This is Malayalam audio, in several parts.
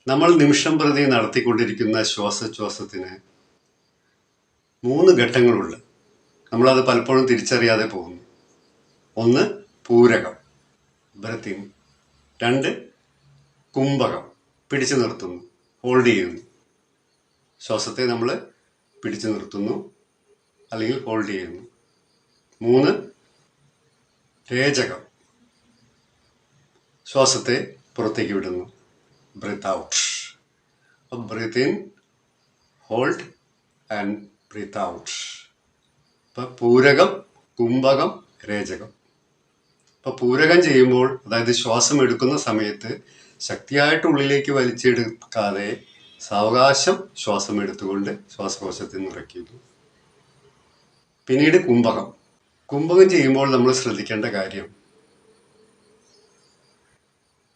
നമ്മൾ നിമിഷം പ്രതി നടത്തിക്കൊണ്ടിരിക്കുന്ന ശ്വാസോച്ഛ്വാസത്തിന് 3 ഘട്ടങ്ങളുണ്ട്. നമ്മളത് പലപ്പോഴും തിരിച്ചറിയാതെ പോകുന്നു. 1 പൂരകം, ബ്രത്തിൻ. 2 കുംഭകം, പിടിച്ചു നിർത്തുന്നു, ഹോൾഡ് ചെയ്യുന്നു. ശ്വാസത്തെ നമ്മൾ പിടിച്ചു നിർത്തുന്നു അല്ലെങ്കിൽ ഹോൾഡ് ചെയ്യുന്നു. 3 രേചകം, ശ്വാസത്തെ പുറത്തേക്ക് വിടുന്നു, breathe out. Breathe in, hold and breathe out. ഇപ്പം പൂരകം, കുംഭകം, രേചകം. ഇപ്പം പൂരകം ചെയ്യുമ്പോൾ, അതായത് ശ്വാസം എടുക്കുന്ന സമയത്ത് ശക്തിയായിട്ട് ഉള്ളിലേക്ക് വലിച്ചെടുക്കാതെ സാവകാശം ശ്വാസം എടുത്തുകൊണ്ട് ശ്വാസകോശത്തിൽ നിറയ്ക്കുന്നു. പിന്നീട് കുംഭകം. കുംഭകം ചെയ്യുമ്പോൾ നമ്മൾ ശ്രദ്ധിക്കേണ്ട കാര്യം,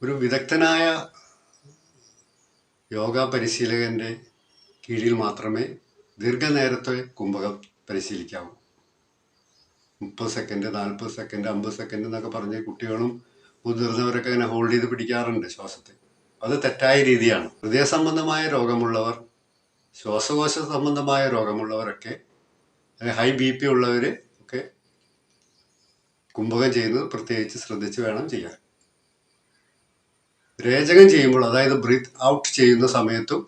ഒരു വിദഗ്ധനായ യോഗ പരിശീലകന്റെ കീഴിൽ മാത്രമേ ദീർഘനേരത്തെ കുംഭകം പരിശീലിക്കാവൂ. 30 സെക്കൻഡ്, 40 സെക്കൻഡ്, 50 സെക്കൻഡ് എന്നൊക്കെ പറഞ്ഞ് കുട്ടികളും മുതിർന്നവരൊക്കെ അങ്ങനെ ഹോൾഡ് ചെയ്ത് പിടിക്കാറുണ്ട് ശ്വാസത്തെ. അത് തെറ്റായ രീതിയാണ്. ഹൃദയ സംബന്ധമായ രോഗമുള്ളവർ, ശ്വാസകോശ സംബന്ധമായ രോഗമുള്ളവരൊക്കെ, ഹൈ BP ഉള്ളവർ ഒക്കെ കുംഭകം ചെയ്യുന്നത് പ്രത്യേകിച്ച് ശ്രദ്ധിച്ച് വേണം ചെയ്യാൻ. രേചകം ചെയ്യുമ്പോൾ, അതായത് ബ്രീത്ത് ഔട്ട് ചെയ്യുന്ന സമയത്തും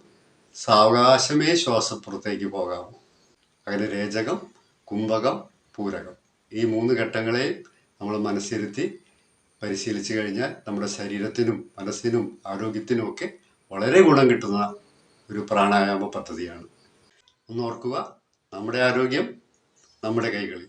സാവകാശമേ ശ്വാസം പുറത്തേക്ക് പോകാവൂ. അങ്ങനെ രേചകം, കുംഭകം, പൂരകം, ഈ 3 ഘട്ടങ്ങളെ നമ്മൾ മനസ്സിരുത്തി പരിശീലിച്ചു കഴിഞ്ഞാൽ നമ്മുടെ ശരീരത്തിനും മനസ്സിനും ആരോഗ്യത്തിനും ഒക്കെ വളരെ ഗുണം കിട്ടുന്ന ഒരു പ്രാണായാമ പദ്ധതിയാണ്. ഒന്ന് ഓർക്കുക, നമ്മുടെ ആരോഗ്യം നമ്മുടെ കൈകളിൽ.